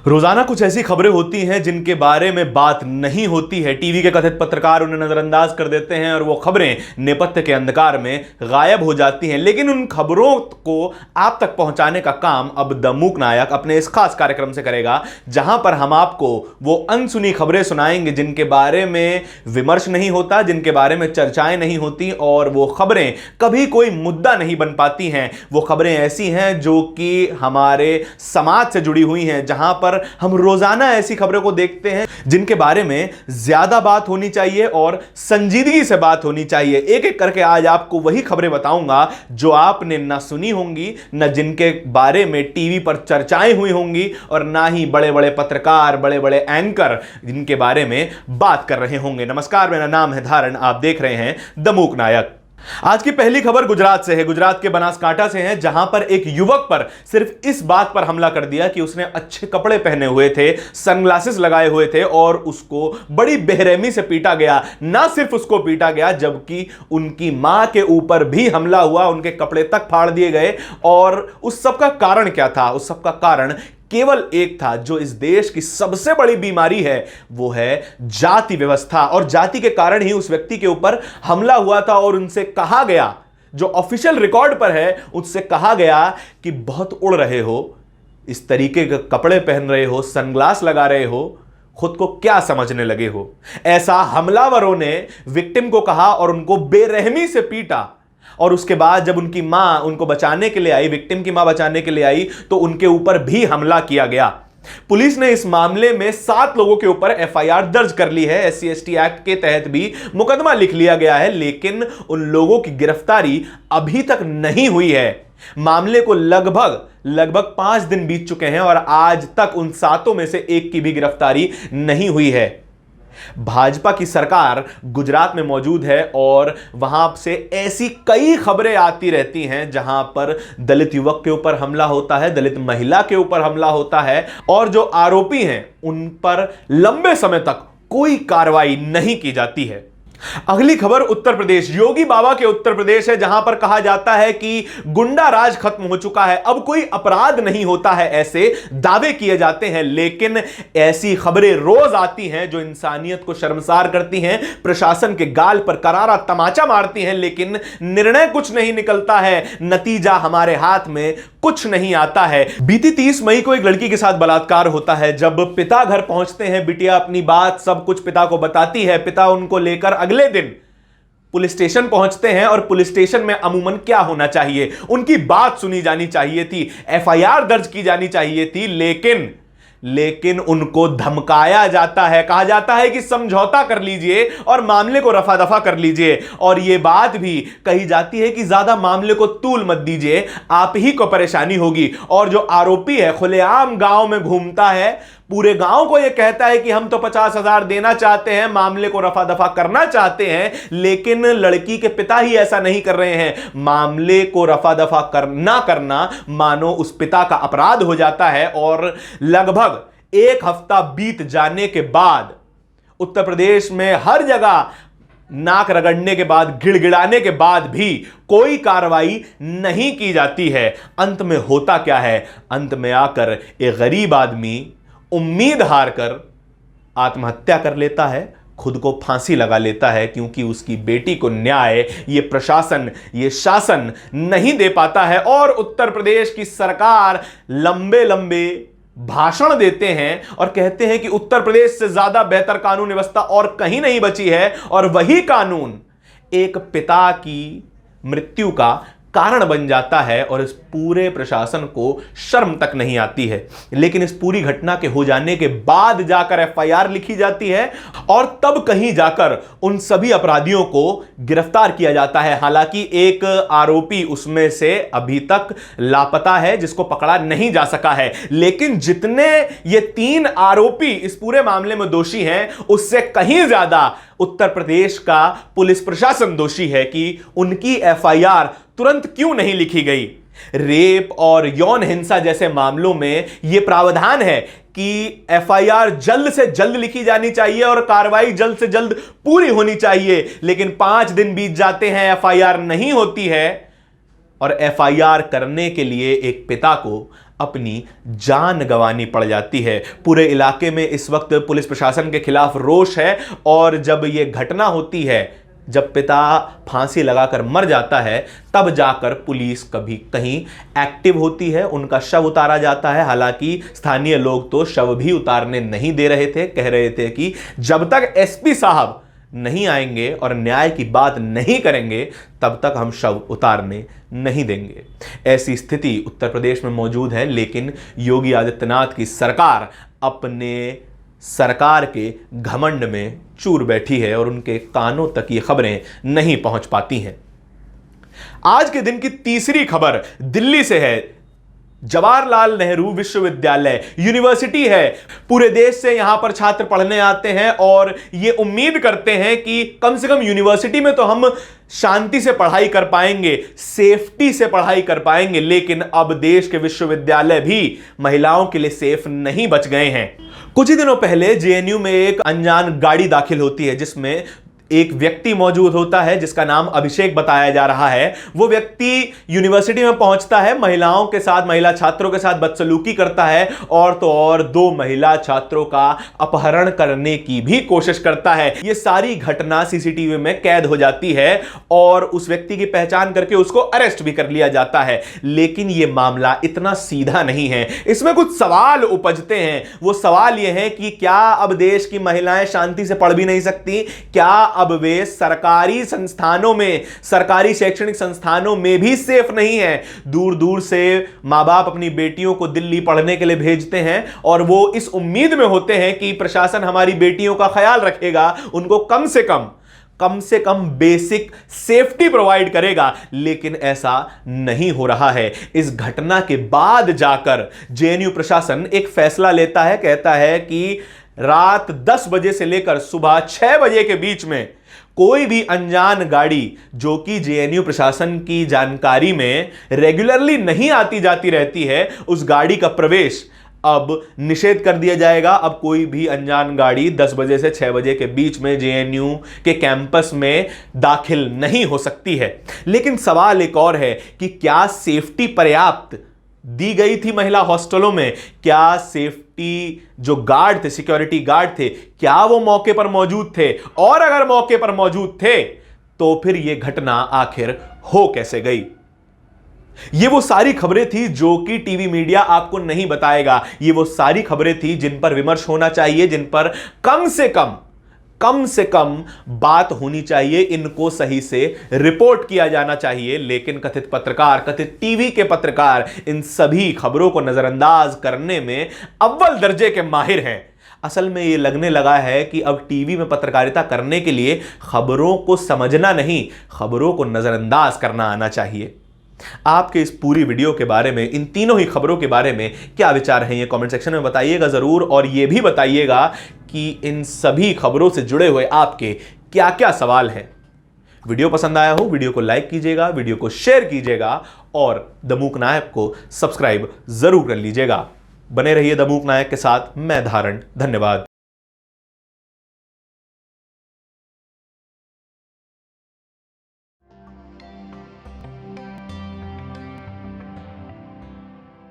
रोजाना कुछ ऐसी खबरें होती हैं जिनके बारे में बात नहीं होती है। टीवी के कथित पत्रकार उन्हें नजरअंदाज कर देते हैं और वो खबरें नेपथ्य के अंधकार में गायब हो जाती हैं। लेकिन उन खबरों को आप तक पहुंचाने का काम अब द मूक नायक अपने इस खास कार्यक्रम से करेगा, जहां पर हम आपको वो अनसुनी खबरें सुनाएंगे जिनके बारे में विमर्श नहीं होता, जिनके बारे में चर्चाएं नहीं होती और वो खबरें कभी कोई मुद्दा नहीं बन पाती हैं। वो खबरें ऐसी हैं जो कि हमारे समाज से जुड़ी हुई हैं, जहां पर हम रोजाना ऐसी खबरों को देखते हैं जिनके बारे में ज्यादा बात होनी चाहिए और संजीदगी से बात होनी चाहिए। एक एक करके आज आपको वही खबरें बताऊंगा जो आपने ना सुनी होंगी, ना जिनके बारे में टीवी पर चर्चाएं हुई होंगी और ना ही बड़े बड़े पत्रकार, बड़े बड़े एंकर जिनके बारे में बात कर रहे होंगे। नमस्कार, मेरा नाम है धारण, आप देख रहे हैं द मूक नायक। आज की पहली खबर गुजरात से है, गुजरात के बनासकांठा से है, जहां पर एक युवक पर सिर्फ इस बात पर हमला कर दिया कि उसने अच्छे कपड़े पहने हुए थे, सनग्लासेस लगाए हुए थे और उसको बड़ी बेरहमी से पीटा गया। ना सिर्फ उसको पीटा गया जबकि उनकी मां के ऊपर भी हमला हुआ, उनके कपड़े तक फाड़ दिए गए। और उस सब का कारण क्या था? उस सब का कारण केवल एक था। जो इस देश की सबसे बड़ी बीमारी है वो है जाति व्यवस्था, और जाति के कारण ही उस व्यक्ति के ऊपर हमला हुआ था। और उनसे कहा गया, जो ऑफिशियल रिकॉर्ड पर है, उससे कहा गया कि बहुत उड़ रहे हो, इस तरीके के कपड़े पहन रहे हो, सनग्लास लगा रहे हो, खुद को क्या समझने लगे हो। ऐसा हमलावरों ने विक्टिम को कहा और उनको बेरहमी से पीटा। और उसके बाद जब उनकी मां उनको बचाने के लिए आई, विक्टिम की मां बचाने के लिए आई, तो उनके ऊपर भी हमला किया गया। पुलिस ने इस मामले में 7 लोगों के ऊपर एफआईआर दर्ज कर ली है। SC ST एक्ट के तहत भी मुकदमा लिख लिया गया है, लेकिन उन लोगों की गिरफ्तारी अभी तक नहीं हुई है। मामले को लगभग 5 दिन बीत चुके हैं और आज तक उन 7 में से एक की भी गिरफ्तारी नहीं हुई है। भाजपा की सरकार गुजरात में मौजूद है और वहां से ऐसी कई खबरें आती रहती हैं जहां पर दलित युवक के ऊपर हमला होता है, दलित महिला के ऊपर हमला होता है और जो आरोपी हैं उन पर लंबे समय तक कोई कार्रवाई नहीं की जाती है। अगली खबर उत्तर प्रदेश, योगी बाबा के उत्तर प्रदेश है, जहां पर कहा जाता है कि गुंडा राज खत्म हो चुका है, अब कोई अपराध नहीं होता है, ऐसे दावे किए जाते हैं। लेकिन ऐसी खबरें रोज आती हैं जो इंसानियत को शर्मसार करती हैं, प्रशासन के गाल पर करारा तमाचा मारती हैं, लेकिन निर्णय कुछ नहीं निकलता है, नतीजा हमारे हाथ में कुछ नहीं आता है। बीती 30 मई को एक लड़की के साथ बलात्कार होता है। जब पिता घर पहुंचते हैं, बिटिया अपनी बात सब कुछ पिता को बताती है। पिता उनको लेकर अगले दिन पुलिस स्टेशन पहुंचते हैं और पुलिस स्टेशन में अमूमन क्या होना चाहिए, उनकी बात सुनी जानी चाहिए थी, एफआईआर दर्ज की जानी चाहिए थी, लेकिन उनको धमकाया जाता है। कहा जाता है कि समझौता कर लीजिए और मामले को रफा दफा कर लीजिए। और यह बात भी कही जाती है कि ज्यादा मामले को तूल मत दीजिए, आप ही को परेशानी होगी। और जो आरोपी है खुलेआम गांव में घूमता है, पूरे गांव को यह कहता है कि हम तो 50,000 देना चाहते हैं, मामले को रफा दफा करना चाहते हैं, लेकिन लड़की के पिता ही ऐसा नहीं कर रहे हैं। मामले को रफा दफा करना मानो उस पिता का अपराध हो जाता है। और लगभग 1 हफ्ता बीत जाने के बाद उत्तर प्रदेश में हर जगह नाक रगड़ने के बाद, गिड़गिड़ाने के बाद भी कोई कार्रवाई नहीं की जाती है। अंत में होता क्या है? अंत में आकर एक गरीब आदमी उम्मीद हारकर आत्महत्या कर लेता है, खुद को फांसी लगा लेता है, क्योंकि उसकी बेटी को न्याय ये प्रशासन, ये शासन नहीं दे पाता है। और उत्तर प्रदेश की सरकार लंबे लंबे भाषण देते हैं और कहते हैं कि उत्तर प्रदेश से ज्यादा बेहतर कानून व्यवस्था और कहीं नहीं बची है। और वही कानून एक पिता की मृत्यु का कारण बन जाता है और इस पूरे प्रशासन को शर्म तक नहीं आती है। लेकिन इस पूरी घटना के हो जाने के बाद जाकर एफआईआर लिखी जाती है और तब कहीं जाकर उन सभी अपराधियों को गिरफ्तार किया जाता है। हालांकि एक आरोपी उसमें से अभी तक लापता है, जिसको पकड़ा नहीं जा सका है। लेकिन जितने ये 3 आरोपी इस पूरे मामले में दोषी हैं, उससे कहीं ज्यादा उत्तर प्रदेश का पुलिस प्रशासन दोषी है कि उनकी एफआईआर तुरंत क्यों नहीं लिखी गई। रेप और यौन हिंसा जैसे मामलों में यह प्रावधान है कि एफआईआर जल्द से जल्द लिखी जानी चाहिए और कार्रवाई जल्द से जल्द पूरी होनी चाहिए। लेकिन 5 दिन बीत जाते हैं, एफआईआर नहीं होती है और एफआईआर करने के लिए एक पिता को अपनी जान गंवानी पड़ जाती है। पूरे इलाके में इस वक्त पुलिस प्रशासन के खिलाफ रोष है और जब यह घटना होती है, जब पिता फांसी लगाकर मर जाता है, तब जाकर पुलिस कभी कहीं एक्टिव होती है, उनका शव उतारा जाता है। हालांकि स्थानीय लोग तो शव भी उतारने नहीं दे रहे थे, कह रहे थे कि जब तक एसपी साहब नहीं आएंगे और न्याय की बात नहीं करेंगे तब तक हम शव उतारने नहीं देंगे। ऐसी स्थिति उत्तर प्रदेश में मौजूद है, लेकिन योगी आदित्यनाथ की सरकार अपने सरकार के घमंड में चूर बैठी है और उनके कानों तक ये खबरें नहीं पहुंच पाती हैं। आज के दिन की तीसरी खबर दिल्ली से है। जवाहरलाल नेहरू विश्वविद्यालय यूनिवर्सिटी है। पूरे देश से यहां पर छात्र पढ़ने आते हैं और ये उम्मीद करते हैं कि कम से कम यूनिवर्सिटी में तो हम शांति से पढ़ाई कर पाएंगे, सेफ्टी से पढ़ाई कर पाएंगे। लेकिन अब देश के विश्वविद्यालय भी महिलाओं के लिए सेफ नहीं बच गए हैं। कुछ ही दिनों पहले जेएनयू में एक अनजान गाड़ी दाखिल होती है जिसमें एक व्यक्ति मौजूद होता है जिसका नाम अभिषेक बताया जा रहा है। वो व्यक्ति यूनिवर्सिटी में पहुंचता है, महिलाओं के साथ, महिला छात्रों के साथ बदसलूकी करता है और तो और 2 महिला छात्रों का अपहरण करने की भी कोशिश करता है। ये सारी घटना सीसीटीवी में कैद हो जाती है और उस व्यक्ति की पहचान करके उसको अरेस्ट भी कर लिया जाता है। लेकिन यह मामला इतना सीधा नहीं है, इसमें कुछ सवाल उपजते हैं। वो सवाल यह है कि क्या अब देश की महिलाएं शांति से पढ़ भी नहीं सकती? क्या अब वे सरकारी संस्थानों में, सरकारी शैक्षणिक संस्थानों में भी सेफ नहीं है? दूर दूर से मां बाप अपनी बेटियों को दिल्ली पढ़ने के लिए भेजते हैं और वो इस उम्मीद में होते हैं कि प्रशासन हमारी बेटियों का ख्याल रखेगा, उनको कम से कम बेसिक सेफ्टी प्रोवाइड करेगा। लेकिन ऐसा नहीं हो रहा है। इस घटना के बाद जाकर जेएनयू प्रशासन एक फैसला लेता है, कहता है कि रात 10 बजे से लेकर सुबह 6 बजे के बीच में कोई भी अनजान गाड़ी जो कि जेएनयू प्रशासन की जानकारी में रेगुलरली नहीं आती जाती रहती है, उस गाड़ी का प्रवेश अब निषेध कर दिया जाएगा। अब कोई भी अनजान गाड़ी 10 बजे से 6 बजे के बीच में जेएनयू के कैंपस में दाखिल नहीं हो सकती है। लेकिन सवाल एक और है कि क्या सेफ्टी पर्याप्त दी गई थी महिला हॉस्टलों में? क्या सेफ्टी जो गार्ड थे, सिक्योरिटी गार्ड थे, क्या वो मौके पर मौजूद थे? और अगर मौके पर मौजूद थे तो फिर यह घटना आखिर हो कैसे गई? ये वो सारी खबरें थी जो कि टीवी मीडिया आपको नहीं बताएगा। ये वो सारी खबरें थी जिन पर विमर्श होना चाहिए, जिन पर कम से कम बात होनी चाहिए, इनको सही से रिपोर्ट किया जाना चाहिए। लेकिन कथित पत्रकार, कथित टीवी के पत्रकार इन सभी खबरों को नजरअंदाज करने में अव्वल दर्जे के माहिर हैं। असल में ये लगने लगा है कि अब टीवी में पत्रकारिता करने के लिए खबरों को समझना नहीं, खबरों को नजरअंदाज करना आना चाहिए। आपके इस पूरी वीडियो के बारे में, इन तीनों ही खबरों के बारे में क्या विचार हैं, ये कमेंट सेक्शन में बताइएगा जरूर। और ये भी बताइएगा कि इन सभी खबरों से जुड़े हुए आपके क्या क्या सवाल हैं। वीडियो पसंद आया हो, वीडियो को लाइक कीजिएगा, वीडियो को शेयर कीजिएगा और द मूक नायक को सब्सक्राइब जरूर कर लीजिएगा। बने रहिए द मूक नायक के साथ। मैं धारण, धन्यवाद।